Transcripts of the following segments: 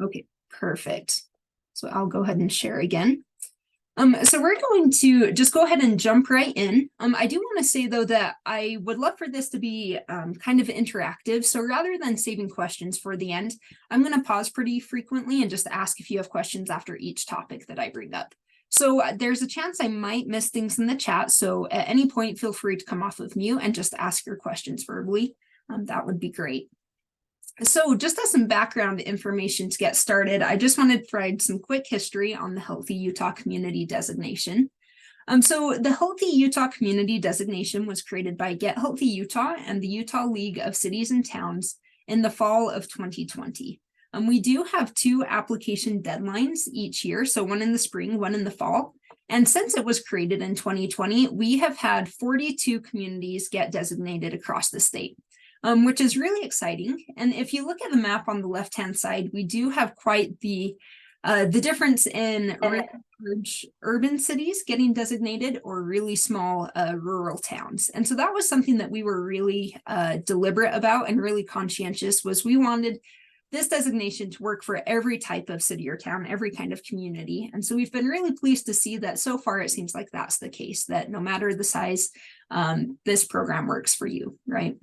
Okay, perfect. So I'll go ahead and share again. So we're going to just go ahead and jump right in. I do want to say, though, that I would love for this to be kind of interactive. So rather than saving questions for the end, I'm going to pause pretty frequently and just ask if you have questions after each topic that I bring up. So there's a chance I might miss things in the chat. So at any point, feel free to come off of mute and just ask your questions verbally. That would be great. So just as some background information to get started, I just wanted to provide some quick history on the Healthy Utah Community Designation. So the Healthy Utah Community Designation was created by Get Healthy Utah and the Utah League of Cities and Towns in the fall of 2020. We do have 2 application deadlines each year, so one in the spring, one in the fall. And since it was created in 2020, we have had 42 communities get designated across the state. Which is really exciting. And if you look at the map on the left-hand side, we do have quite the difference in large urban cities getting designated or really small rural towns. And so that was something that we were really deliberate about and really conscientious, was we wanted this designation to work for every type of city or town, every kind of community. And so we've been really pleased to see that so far it seems like that's the case, that no matter the size, this program works for you, right?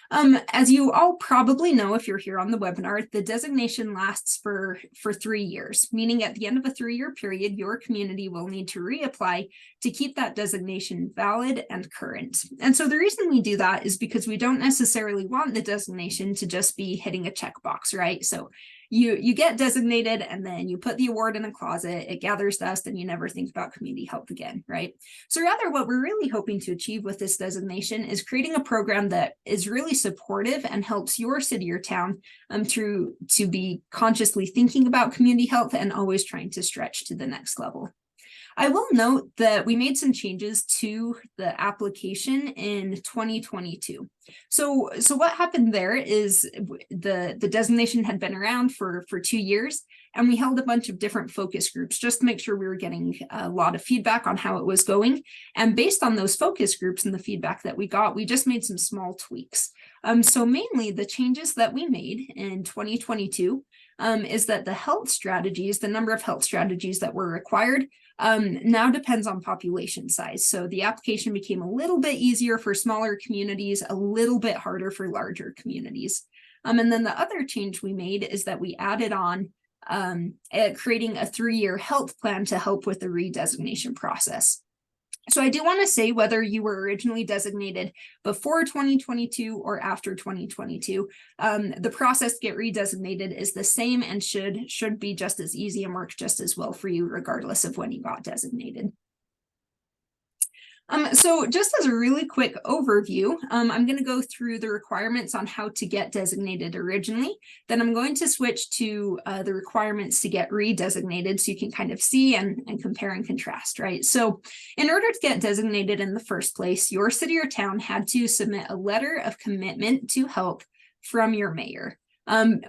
As you all probably know, if you're here on the webinar, the designation lasts for 3 years, meaning at the end of a 3-year period, your community will need to reapply to keep that designation valid and current. And so the reason we do that is because we don't necessarily want the designation to just be hitting a checkbox, right? So you get designated and then you put the award in a closet, it gathers dust, and you never think about community health again, right? So rather, what we're really hoping to achieve with this designation is creating a program that is really supportive and helps your city or town to be consciously thinking about community health and always trying to stretch to the next level. I will note that we made some changes to the application in 2022. So what happened there is the designation had been around for 2 years, and we held a bunch of different focus groups just to make sure we were getting a lot of feedback on how it was going. And based on those focus groups and the feedback that we got, we just made some small tweaks. So mainly the changes that we made in 2022 is that the health strategies, the number of health strategies that were required, now depends on population size. So the application became a little bit easier for smaller communities, a little bit harder for larger communities. And then the other change we made is that we added on creating a 3-year health plan to help with the redesignation process. So I do want to say, whether you were originally designated before 2022 or after 2022, the process to get redesignated is the same and should be just as easy and work just as well for you, regardless of when you got designated. So just as a really quick overview, I'm going to go through the requirements on how to get designated originally. Then I'm going to switch to the requirements to get redesignated so you can kind of see and compare and contrast, right? So in order to get designated in the first place, your city or town had to submit a letter of commitment to health from your mayor.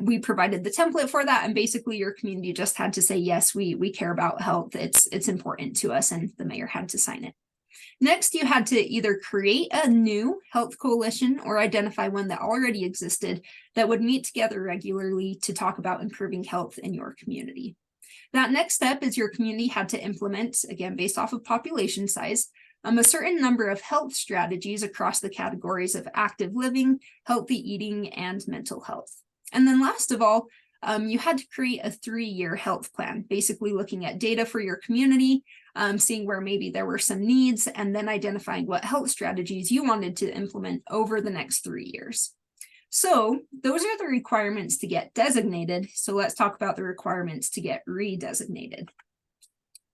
We provided the template for that, and basically your community just had to say, yes, we care about health. It's important to us, and the mayor had to sign it. Next, you had to either create a new health coalition or identify one that already existed that would meet together regularly to talk about improving health in your community. That next step is your community had to implement, again, based off of population size, a certain number of health strategies across the categories of active living, healthy eating, and mental health. And then last of all, you had to create a 3-year health plan, basically looking at data for your community, seeing where maybe there were some needs, and then identifying what health strategies you wanted to implement over the next 3 years. So those are the requirements to get designated. So let's talk about the requirements to get redesignated.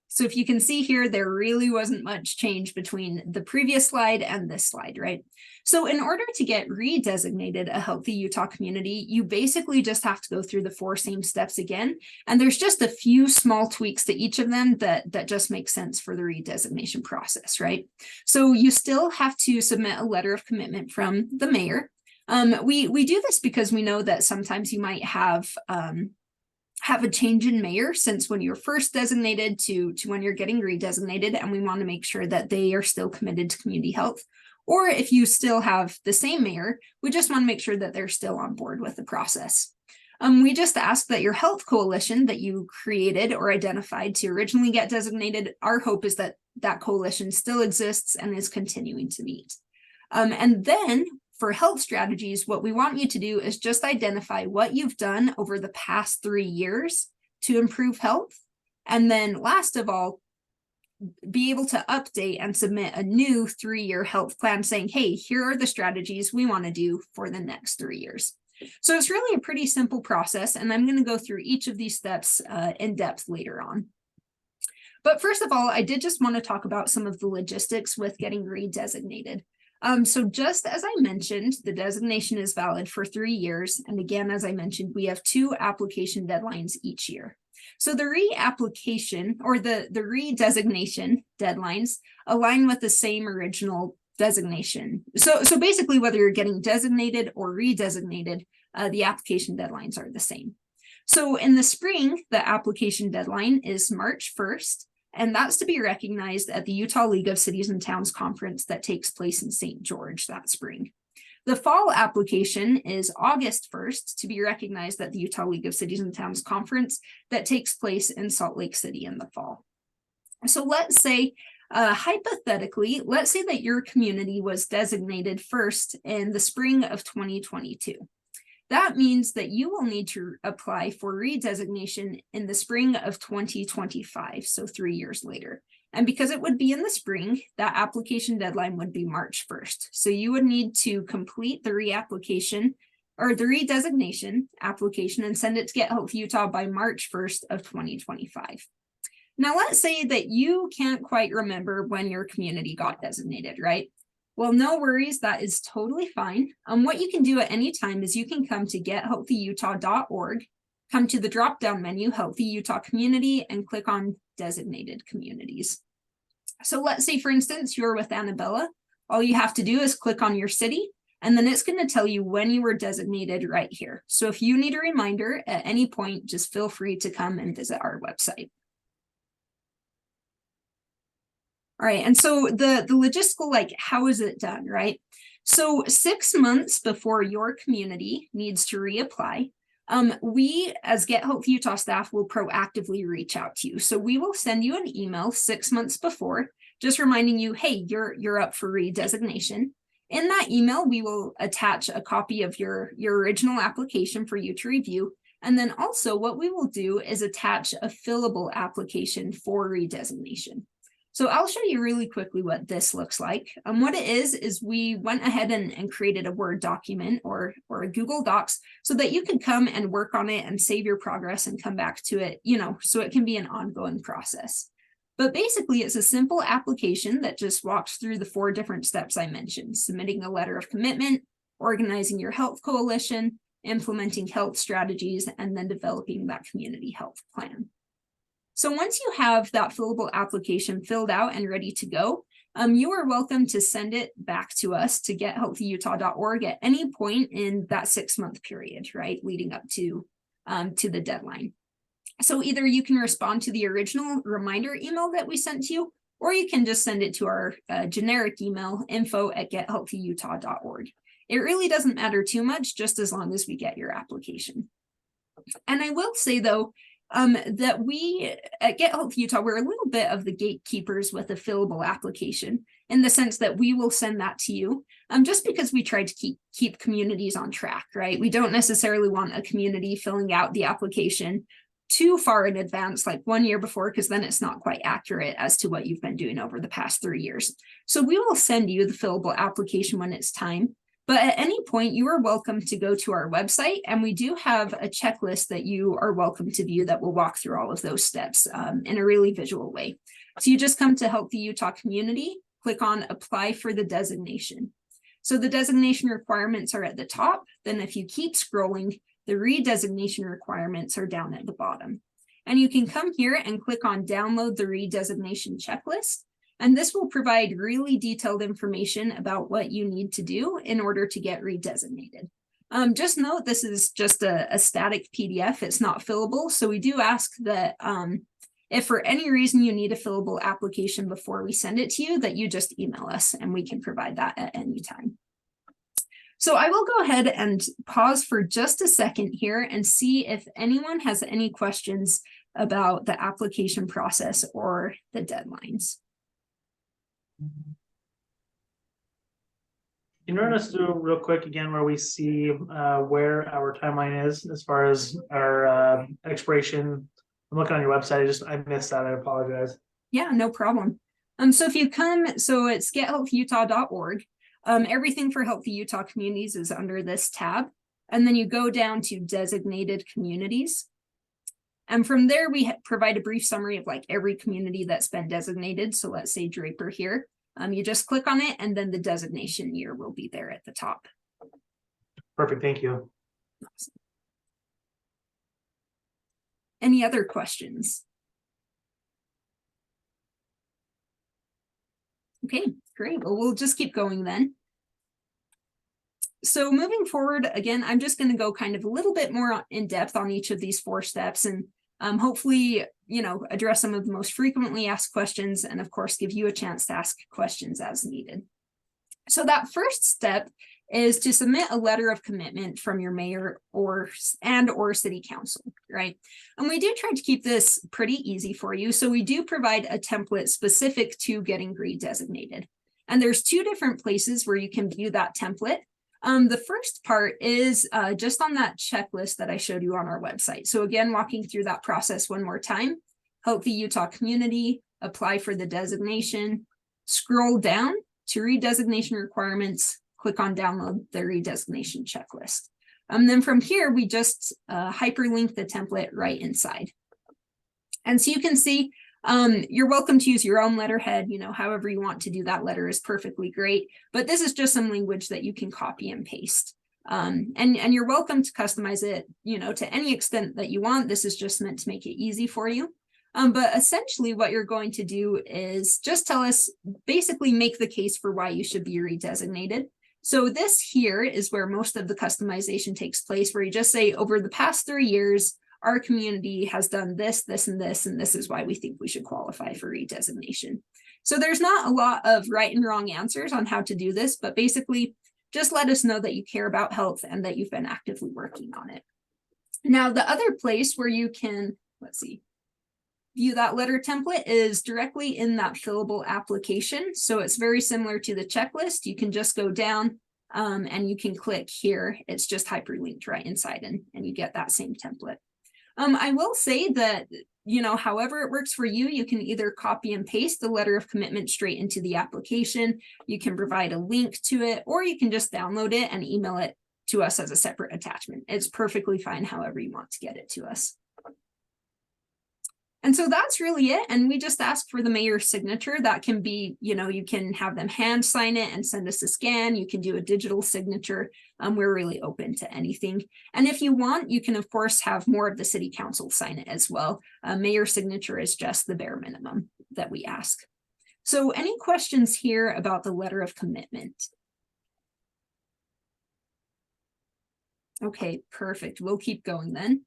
So if you can see here, there really wasn't much change between the previous slide and this slide, right? So in order to get redesignated a Healthy Utah Community, you basically just have to go through the 4 same steps again. And there's just a few small tweaks to each of them that just make sense for the redesignation process, right? So you still have to submit a letter of commitment from the mayor. We do this because we know that sometimes you might have a change in mayor since when you're first designated to when you're getting redesignated, and we want to make sure that they are still committed to community health. Or if you still have the same mayor, we just want to make sure that they're still on board with the process. We just ask that your health coalition that you created or identified to originally get designated, our hope is that that coalition still exists and is continuing to meet. And then for health strategies, what we want you to do is just identify what you've done over the past 3 years to improve health. And then last of all, be able to update and submit a new 3-year health plan saying, hey, here are the strategies we want to do for the next 3 years. So it's really a pretty simple process, and I'm going to go through each of these steps in depth later on. But first of all, I did just want to talk about some of the logistics with getting redesignated. So just as I mentioned, the designation is valid for 3 years. And again, as I mentioned, we have 2 application deadlines each year. So the reapplication or the redesignation deadlines align with the same original designation. So basically, whether you're getting designated or redesignated, the application deadlines are the same. So in the spring, the application deadline is March 1st, and that's to be recognized at the Utah League of Cities and Towns conference that takes place in St. George that spring. The fall application is August 1st to be recognized at the Utah League of Cities and Towns conference that takes place in Salt Lake City in the fall. So let's say, hypothetically, let's say that your community was designated first in the spring of 2022. That means that you will need to apply for redesignation in the spring of 2025, so 3 years later. And because it would be in the spring, that application deadline would be March 1st. So you would need to complete the reapplication or the redesignation application and send it to Get Healthy Utah by March 1st of 2025. Now, let's say that you can't quite remember when your community got designated, right? Well, no worries, that is totally fine. What you can do at any time is you can come to gethealthyutah.org, come to the drop-down menu, Healthy Utah Community, and click on Designated Communities. So let's say, for instance, you're with Annabella. All you have to do is click on your city, and then it's going to tell you when you were designated right here. So if you need a reminder at any point, just feel free to come and visit our website. All right, and so the logistical, like, how is it done, right? So 6 months before your community needs to reapply, we as Get Healthy Utah staff will proactively reach out to you. So we will send you an email 6 months before, just reminding you, hey, you're up for redesignation. In that email, we will attach a copy of your original application for you to review. And then also what we will do is attach a fillable application for redesignation. So I'll show you really quickly what this looks like. What it is we went ahead and created a Word document or a Google Docs so that you can come and work on it and save your progress and come back to it, so it can be an ongoing process. But basically, it's a simple application that just walks through the 4 different steps I mentioned: submitting a letter of commitment, organizing your health coalition, implementing health strategies, and then developing that community health plan. So once you have that fillable application filled out and ready to go, you are welcome to send it back to us to gethealthyutah.org at any point in that 6-month period, right, leading up to the deadline. So either you can respond to the original reminder email that we sent to you, or you can just send it to our generic email, info@gethealthyutah.org. It really doesn't matter too much, just as long as we get your application. And I will say, though, that we at Get Healthy Utah, we're a little bit of the gatekeepers with a fillable application, in the sense that we will send that to you just because we try to keep communities on track, right? We don't necessarily want a community filling out the application too far in advance, like 1 year before, because then it's not quite accurate as to what you've been doing over the past 3 years. So we will send you the fillable application when it's time. But at any point, you are welcome to go to our website, and we do have a checklist that you are welcome to view that will walk through all of those steps in a really visual way. So you just come to Healthy Utah Community, click on Apply for the Designation. So the designation requirements are at the top. Then if you keep scrolling, the redesignation requirements are down at the bottom. And you can come here and click on Download the Redesignation Checklist. And this will provide really detailed information about what you need to do in order to get redesignated. Just note, this is just a static PDF. It's not fillable. So we do ask that if for any reason you need a fillable application before we send it to you, that you just email us and we can provide that at any time. So I will go ahead and pause for just a second here and see if anyone has any questions about the application process or the deadlines. Can you run us through real quick again where we see where our timeline is as far as our expiration? I'm looking on your website. I missed that. I apologize. Yeah, no problem. So if you come, so it's gethealthyutah.org. Everything for Healthy Utah Communities is under this tab. And then you go down to designated communities. And from there, we provide a brief summary of like every community that's been designated. So let's say Draper here. You just click on it and then the designation year will be there at the top. Perfect, thank you. Awesome. Any other questions? Okay, great. Well, we'll just keep going then. So moving forward, again, I'm just going to go kind of a little bit more in depth on each of these 4 steps and hopefully, address some of the most frequently asked questions and of course, give you a chance to ask questions as needed. So that first step is to submit a letter of commitment from your mayor or city council, right? And we do try to keep this pretty easy for you. So we do provide a template specific to getting redesignated. And there's 2 different places where you can view that template. The first part is just on that checklist that I showed you on our website. So again, walking through that process one more time, Healthy Utah Community, apply for the designation, scroll down to redesignation requirements, click on download the redesignation checklist. Then from here, we just hyperlink the template right inside. And so you can see you're welcome to use your own letterhead, however you want to do that letter is perfectly great. But this is just some language that you can copy and paste. And you're welcome to customize it, to any extent that you want. This is just meant to make it easy for you. But essentially what you're going to do is just tell us, basically make the case for why you should be redesignated. So this here is where most of the customization takes place, where you just say, over the past 3 years, our community has done this, this, and this is why we think we should qualify for redesignation. So there's not a lot of right and wrong answers on how to do this, but basically just let us know that you care about health and that you've been actively working on it. Now, the other place where you can, view that letter template is directly in that fillable application. So it's very similar to the checklist. You can just go down and you can click here. It's just hyperlinked right inside and you get that same template. I will say that, however it works for you, you can either copy and paste the letter of commitment straight into the application. You can provide a link to it, or you can just download it and email it to us as a separate attachment. It's perfectly fine however you want to get it to us. And so that's really it. And we just ask for the mayor's signature. That can be, you can have them hand sign it and send us a scan. You can do a digital signature. We're really open to anything. And if you want, you can, of course, have more of the city council sign it as well. Mayor's signature is just the bare minimum that we ask. So any questions here about the letter of commitment? Okay, perfect. We'll keep going then.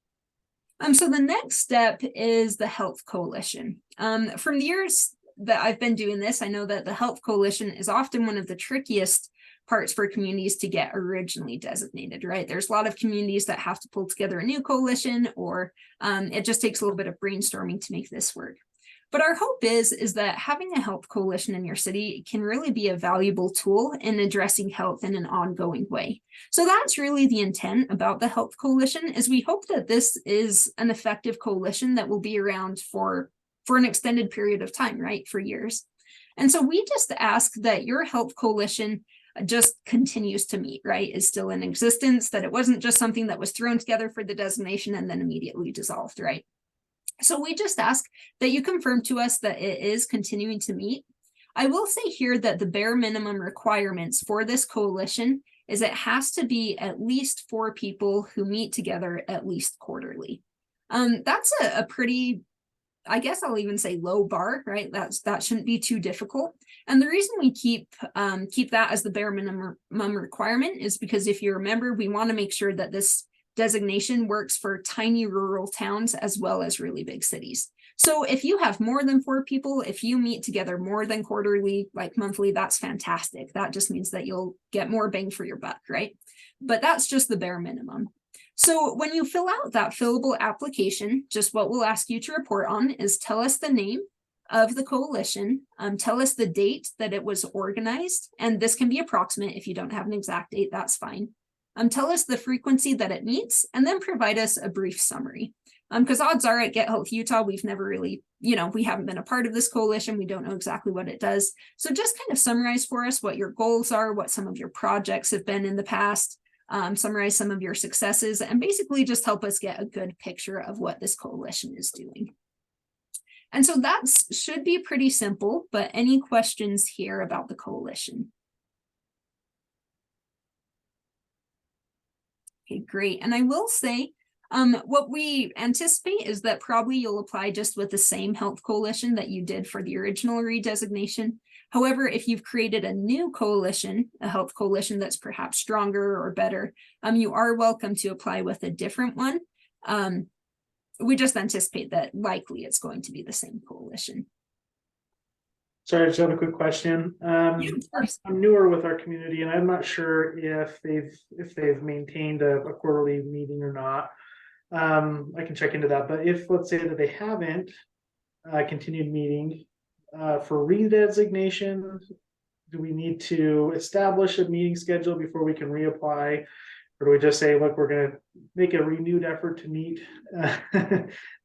So the next step is the Health Coalition. From the years that I've been doing this, I know that the Health Coalition is often one of the trickiest parts for communities to get originally designated, right? There's a lot of communities that have to pull together a new coalition, or it just takes a little bit of brainstorming to make this work. But our hope is that having a health coalition in your city can really be a valuable tool in addressing health in an ongoing way. So that's really the intent about the Health Coalition, is we hope that this is an effective coalition that will be around for an extended period of time, right, for years. And so we just ask that your health coalition just continues to meet, right, is still in existence, that it wasn't just something that was thrown together for the designation and then immediately dissolved, right? So we just ask that you confirm to us that it is continuing to meet. I will say here that the bare minimum requirements for this coalition is it has to be at least 4 people who meet together at least quarterly. That's a pretty, I guess I'll even say, low bar, right? That shouldn't be too difficult. And the reason we keep that as the bare minimum requirement is because, if you remember, we want to make sure that this designation works for tiny rural towns as well as really big cities. So if you have more than 4 people, if you meet together more than quarterly, like monthly, that's fantastic. That just means that you'll get more bang for your buck, right? But that's just the bare minimum. So when you fill out that fillable application, just what we'll ask you to report on is tell us the name of the coalition, tell us the date that it was organized, and this can be approximate. If you don't have an exact date, that's fine. Tell us the frequency that it meets, and then provide us a brief summary. Because odds are at Get Health Utah, we've never really, we haven't been a part of this coalition. We don't know exactly what it does. So just kind of summarize for us what your goals are, what some of your projects have been in the past, summarize some of your successes, and basically just help us get a good picture of what this coalition is doing. And so that should be pretty simple, but any questions here about the coalition? Okay, great. And I will say, what we anticipate is that probably you'll apply just with the same health coalition that you did for the original redesignation. However, if you've created a new coalition, a health coalition that's perhaps stronger or better, you are welcome to apply with a different one. We just anticipate that likely it's going to be the same coalition. Sorry, I just have a quick question. Yeah, of course. I'm newer with our community, and I'm not sure if they've maintained a quarterly meeting or not. I can check into that. But if, let's say that they haven't continued meeting for redesignation, do we need to establish a meeting schedule before we can reapply? Or do we just say, look, we're going to make a renewed effort to meet?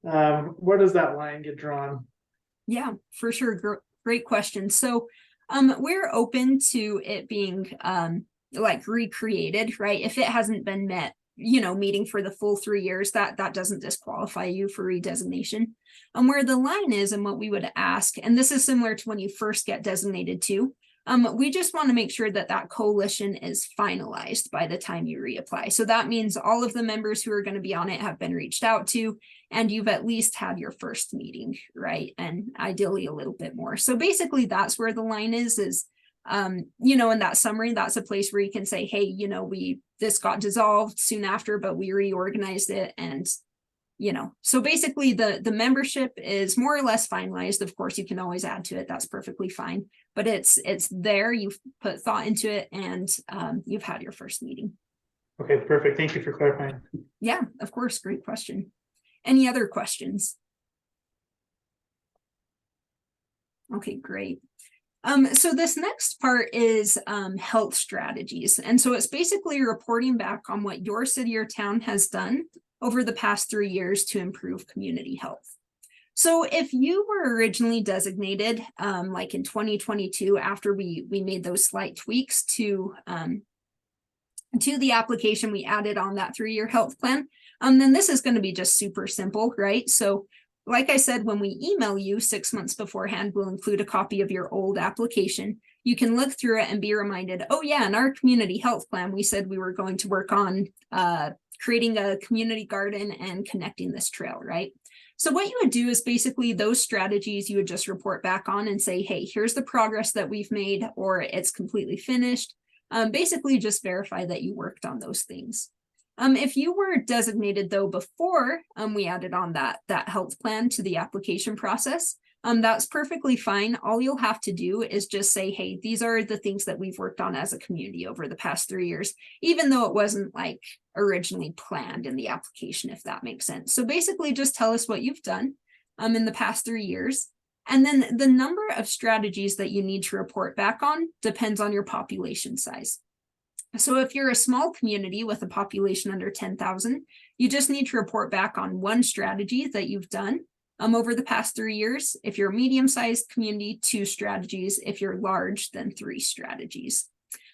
Where does that line get drawn? Yeah, for sure. Great question. So we're open to it being like recreated, right? If it hasn't been met, meeting for the full 3 years, that doesn't disqualify you for redesignation. Where the line is and what we would ask, and this is similar to when you first get designated too, we just want to make sure that that coalition is finalized by the time you reapply. So that means all of the members who are going to be on it have been reached out to, and you've at least had your first meeting, right? And ideally a little bit more. So basically that's where the line is in that summary, that's a place where you can say, hey, this got dissolved soon after, but we reorganized it. And so basically the membership is more or less finalized. Of course, you can always add to it. That's perfectly fine. But it's there. You've put thought into it, and you've had your first meeting. Okay, perfect. Thank you for clarifying. Yeah, of course. Great question. Any other questions? Okay, great. So this next part is health strategies. And so it's basically reporting back on what your city or town has done over the past 3 years to improve community health. So if you were originally designated, like in 2022, after we made those slight tweaks to the application, we added on that 3-year health plan, then this is going to be just super simple, right? So like I said, when we email you 6 months beforehand, we'll include a copy of your old application. You can look through it and be reminded, oh yeah, in our community health plan, we said we were going to work on creating a community garden and connecting this trail, right? So what you would do is basically those strategies you would just report back on and say, hey, here's the progress that we've made, or it's completely finished. Basically just verify that you worked on those things. If you were designated though before we added on that health plan to the application process, that's perfectly fine. All you'll have to do is just say, hey, these are the things that we've worked on as a community over the past 3 years, even though it wasn't like originally planned in the application, if that makes sense. So basically just tell us what you've done in the past 3 years. And then the number of strategies that you need to report back on depends on your population size. So if you're a small community with a population under 10,000, you just need to report back on 1 strategy that you've done over the past 3 years. If you're a medium-sized community, 2 strategies. If you're large, then 3 strategies.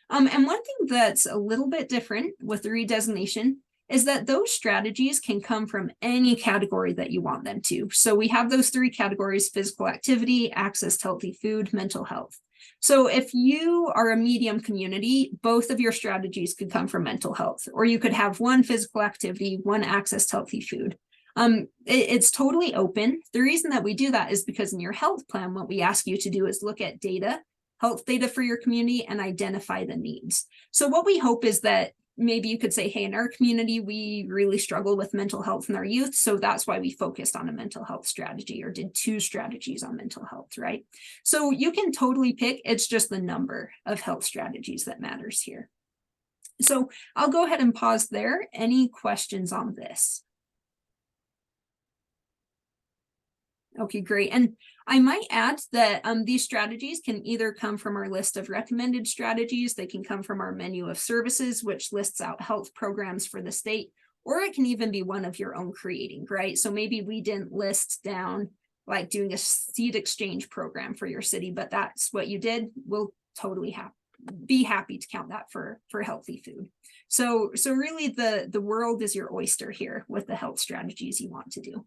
And one thing that's a little bit different with the redesignation is that those strategies can come from any category that you want them to. So we have those 3 categories: physical activity, access to healthy food, mental health. So if you are a medium community, both of your strategies could come from mental health, or you could have 1 physical activity, 1 access to healthy food. It's totally open. The reason that we do that is because in your health plan, what we ask you to do is look at data, health data for your community, and identify the needs. So what we hope is that maybe you could say, hey, in our community, we really struggle with mental health in our youth. So that's why we focused on a mental health strategy or did 2 strategies on mental health, right? So you can totally pick, it's just the number of health strategies that matters here. So I'll go ahead and pause there. Any questions on this? Okay, great. And I might add that these strategies can either come from our list of recommended strategies, they can come from our menu of services, which lists out health programs for the state, or it can even be one of your own creating, right? So maybe we didn't list down like doing a seed exchange program for your city, but that's what you did. We'll totally be happy to count that for healthy food. So really the world is your oyster here with the health strategies you want to do.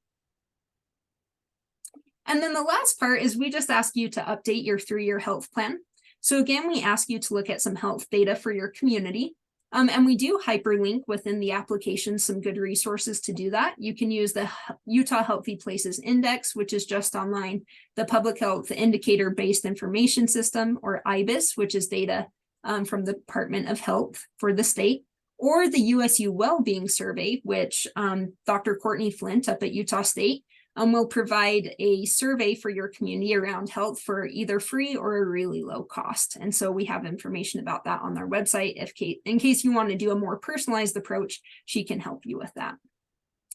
And then the last part is we just ask you to update your 3-year health plan. So again, we ask you to look at some health data for your community. And we do hyperlink within the application some good resources to do that. You can use the Utah Healthy Places Index, which is just online, the Public Health Indicator-Based Information System, or IBIS, which is data from the Department of Health for the state, or the USU Wellbeing Survey, which Dr. Courtney Flint up at Utah State will provide a survey for your community around health for either free or a really low cost. And so we have information about that on our website. In case you want to do a more personalized approach, she can help you with that.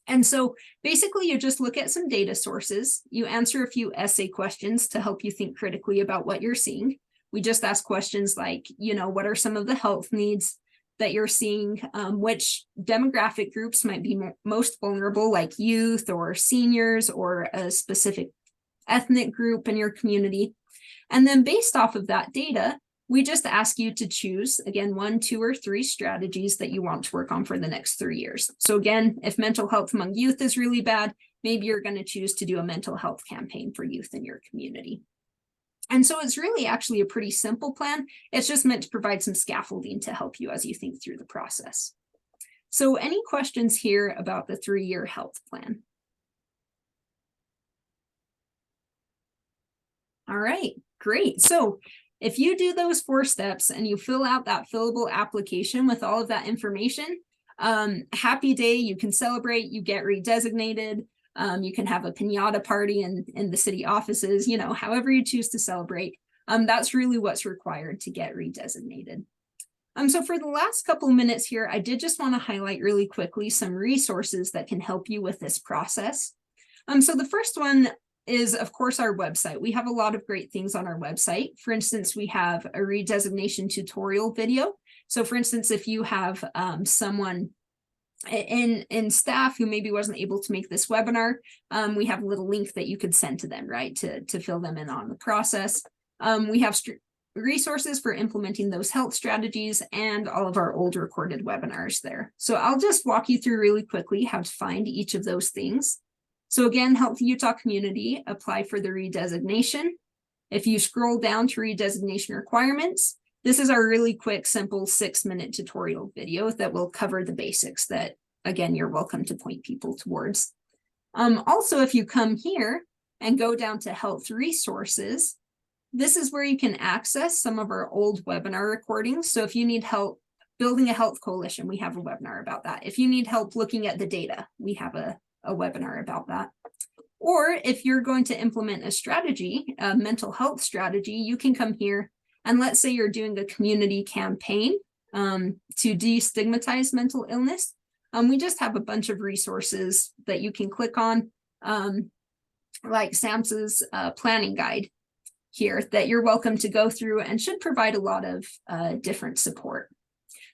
And so basically you just look at some data sources, you answer a few essay questions to help you think critically about what you're seeing. We just ask questions like, what are some of the health needs that you're seeing, which demographic groups might be most vulnerable, like youth or seniors or a specific ethnic group in your community. And then based off of that data, we just ask you to choose, again, 1, 2, or 3 strategies that you want to work on for the next 3 years. So again, if mental health among youth is really bad, maybe you're going to choose to do a mental health campaign for youth in your community. And so it's really actually a pretty simple plan. It's just meant to provide some scaffolding to help you as you think through the process. So any questions here about the 3-year health plan? All right, great. So if you do those 4 steps and you fill out that fillable application with all of that information, happy day, you can celebrate, you get redesignated. You can have a piñata party in the city offices, however you choose to celebrate. That's really what's required to get redesignated. So for the last couple minutes here, I did just want to highlight really quickly some resources that can help you with this process. So the first one is, of course, our website. We have a lot of great things on our website. For instance, we have a redesignation tutorial video. So for instance, if you have someone in staff who maybe wasn't able to make this webinar, we have a little link that you could send to them, right, to fill them in on the process. We have resources for implementing those health strategies and all of our old recorded webinars there. So I'll just walk you through really quickly how to find each of those things. So again, Healthy Utah Community, apply for the redesignation. If you scroll down to redesignation requirements, this is our really quick, simple 6-minute tutorial video that will cover the basics that, again, you're welcome to point people towards. Also, if you come here and go down to health resources, this is where you can access some of our old webinar recordings. So if you need help building a health coalition, we have a webinar about that. If you need help looking at the data, we have a webinar about that. Or if you're going to implement a strategy, a mental health strategy, you can come here. And let's say you're doing a community campaign to destigmatize mental illness. We just have a bunch of resources that you can click on, like SAMHSA's planning guide here that you're welcome to go through and should provide a lot of different support.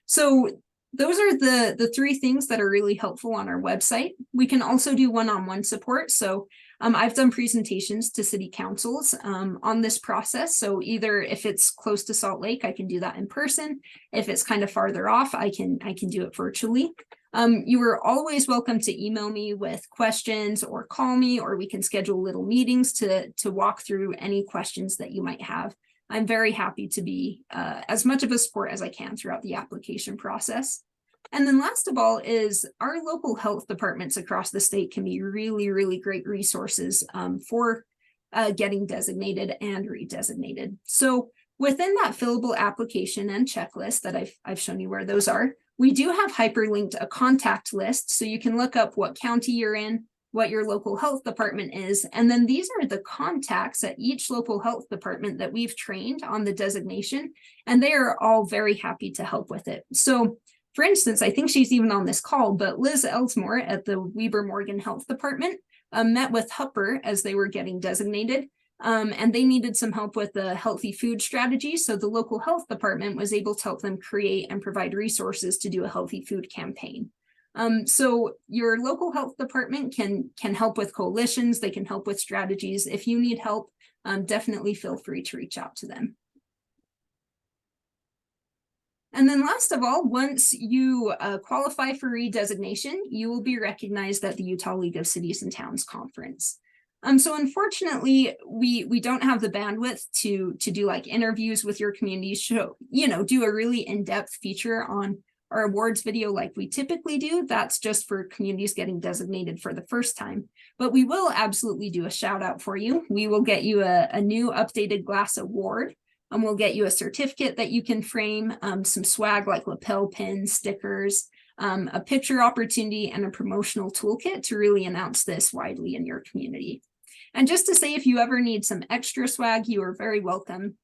So those are the 3 things that are really helpful on our website. We can also do one-on-one support. So I've done presentations to city councils on this process. So either if it's close to Salt Lake, I can do that in person. If it's kind of farther off, I can do it virtually. You are always welcome to email me with questions or call me, or we can schedule little meetings to walk through any questions that you might have. I'm very happy to be as much of a support as I can throughout the application process. And then last of all is our local health departments across the state can be really, really great resources for getting designated and redesignated. So within that fillable application and checklist that I've shown you where those are, We do have hyperlinked a contact list, so you can look up what county you're in, what your local health department is, and then these are the contacts at each local health department that we've trained on the designation, and they are all very happy to help with it. So for instance, I think she's even on this call, but Liz Elsmore at the Weber Morgan Health Department met with Hupper as they were getting designated, and they needed some help with the healthy food strategy. So the local health department was able to help them create and provide resources to do a healthy food campaign. So your local health department can help with coalitions, they can help with strategies. If you need help, definitely feel free to reach out to them. And then last of all, once you qualify for redesignation, you will be recognized at the Utah League of Cities and Towns Conference. So unfortunately, we don't have the bandwidth to do like interviews with your community, show, do a really in-depth feature on our awards video like we typically do. That's just for communities getting designated for the first time. But we will absolutely do a shout out for you. We will get you a new updated glass award. And we'll get you a certificate that you can frame, some swag like lapel pins, stickers, a picture opportunity, and a promotional toolkit to really announce this widely in your community. And just to say, if you ever need some extra swag, you are very welcome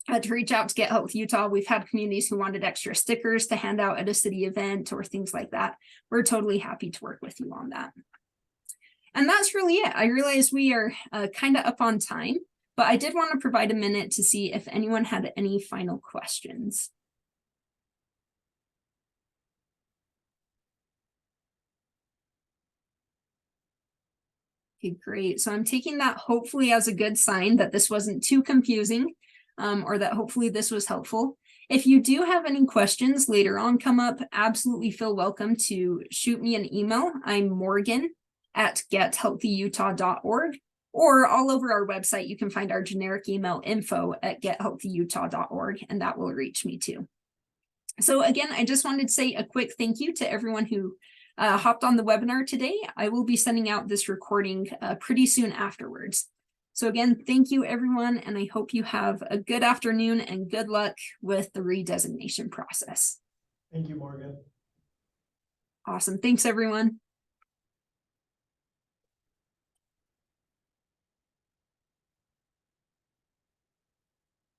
to reach out to Get Health Utah. We've had communities who wanted extra stickers to hand out at a city event or things like that. We're totally happy to work with you on that. And that's really it. I realize we are kind of up on time, but I did want to provide a minute to see if anyone had any final questions. Okay, great. So I'm taking that hopefully as a good sign that this wasn't too confusing, or that hopefully this was helpful. If you do have any questions later on come up, absolutely feel welcome to shoot me an email. I'm morgan@gethealthyutah.org, or all over our website, you can find our generic email info@gethealthyutah.org, and that will reach me too. So again, I just wanted to say a quick thank you to everyone who hopped on the webinar today. I will be sending out this recording pretty soon afterwards. So again, thank you everyone, and I hope you have a good afternoon and good luck with the redesignation process. Thank you, Morgan. Awesome. Thanks, everyone.